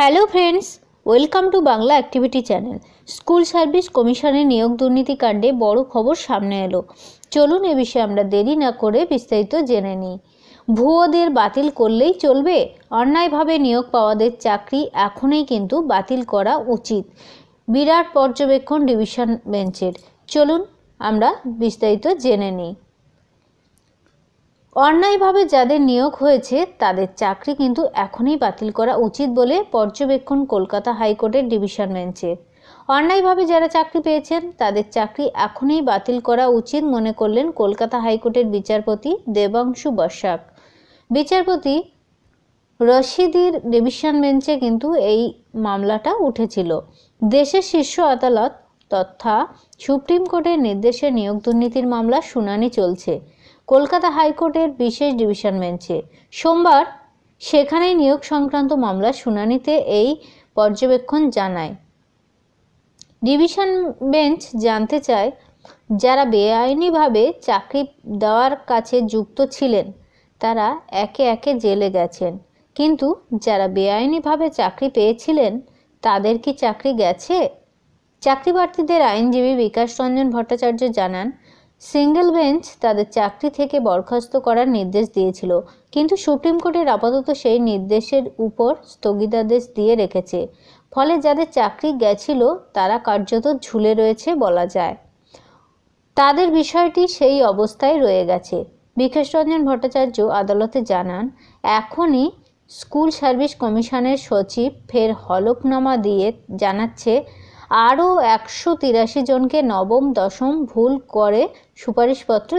Hello friends, welcome to Bangla activity channel. School service কমিশনের নিয়োগ দুর্নীতি কাণ্ডে বড় খবর সামনে এলো। চলুন এ বিষয়ে আমরা দেরি না করে বিস্তারিত জেনে নিই। ভুয়োদের বাতিল করলেই চলবে? অন্যায়ভাবে নিয়োগ পাওয়াদের চাকরি এখনই কিন্তু বাতিল করা উচিত, বিরাট পর্যবেক্ষণ ডিভিশন বেঞ্চের। চলুন আমরা বিস্তারিত জেনে নিই। অন্যায়ভাবে যাদের নিয়োগ হয়েছে তাদের চাকরি কিন্তু এখনই বাতিল করা উচিত বলে পর্যবেক্ষণ কলকাতা হাইকোর্টের ডিভিশন বেঞ্চের। অন্যায়ভাবে যারা চাকরি পেয়েছেন তাদের চাকরি এখনই বাতিল করা উচিত মনে করলেন কলকাতা হাইকোর্টের বিচারপতি দেবাংশু বসাক। বিচারপতি রশিদির ডিভিশন বেঞ্চে কিন্তু এই মামলাটা উঠেছিল। দেশের শীর্ষ আদালত তথা সুপ্রিম কোর্টের নির্দেশে নিয়োগ দুর্নীতির মামলা শুনানি চলছে কলকাতা হাইকোর্টের বিশেষ ডিভিশন বেঞ্চে। সোমবার সেখানেই নিয়োগ সংক্রান্ত মামলার শুনানিতে এই পর্যবেক্ষণ জানায়। ডিভিশন বেঞ্চ জানতে চায়, যারা বেআইনিভাবে চাকরি দেওয়ার কাছে যুক্ত ছিলেন তারা একে একে জেলে গেছেন, কিন্তু যারা বেআইনিভাবে চাকরি পেয়েছিলেন তাদের কি চাকরি গেছে? চাকরি প্রার্থীদের আইনজীবী বিকাশ রঞ্জন ভট্টাচার্য জানান, সিঙ্গেল বেঞ্চ তাদের চাকরি থেকে বরখাস্ত করার নির্দেশ দিয়েছিল, কিন্তু সুপ্রিম কোর্টের আপাতত সেই নির্দেশের উপর স্থগিতাদেশ দিয়ে রেখেছে। ফলে যাদের চাকরি গেছিল তারা কার্যত ঝুলে রয়েছে বলা যায়। তাদের বিষয়টি সেই অবস্থায় রয়ে গেছে। বিকাশ রঞ্জন ভট্টাচার্য আদালতে জানান, এখনই স্কুল সার্ভিস কমিশনের সচিব ফের হলফনামা দিয়ে জানাচ্ছে আরও 183 জনকে নবম দশম ভুল করে সুপারিশপত্র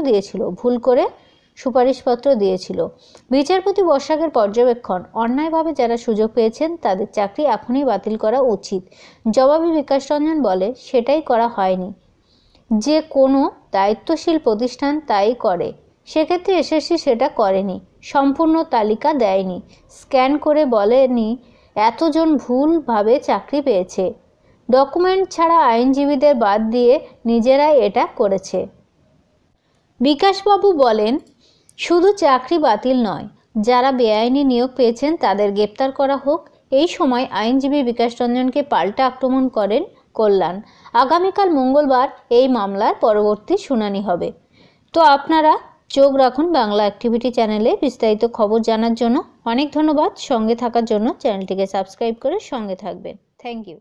দিয়েছিল। বিচারপতি বসাকের পর্যবেক্ষণ, অন্যায়ভাবে যারা সুযোগ পেয়েছেন তাদের চাকরি এখনই বাতিল করা উচিত। জবাবে বিকাশ রঞ্জন বলে, সেটাই করা হয়নি। যে কোনো দায়িত্বশীল প্রতিষ্ঠান তাই করে, সেক্ষেত্রে এসএসসি সেটা করেনি, সম্পূর্ণ তালিকা দেয়নি, স্ক্যান করে বলেনি এতজন ভুলভাবে চাকরি পেয়েছে। ডকুমেন্ট ছাড়া আইনজীবীদের বাদ দিয়ে নিজেরাই এটা করেছে। বিকাশবাবু বলেন, শুধু চাকরি বাতিল নয়, যারা বেআইনি নিয়োগ পেয়েছেন তাদের গ্রেপ্তার করা হোক। এই সময় আইনজীবী বিকাশ রঞ্জনকে পাল্টা আক্রমণ করেন কল্যাণ। আগামীকাল মঙ্গলবার এই মামলার পরবর্তী শুনানি হবে। তো আপনারা চোখ রাখুন বাংলা অ্যাক্টিভিটি চ্যানেলে বিস্তারিত খবর জানার জন্য। অনেক ধন্যবাদ সঙ্গে থাকার জন্য। চ্যানেলটিকে সাবস্ক্রাইব করে সঙ্গে থাকবেন। Thank you.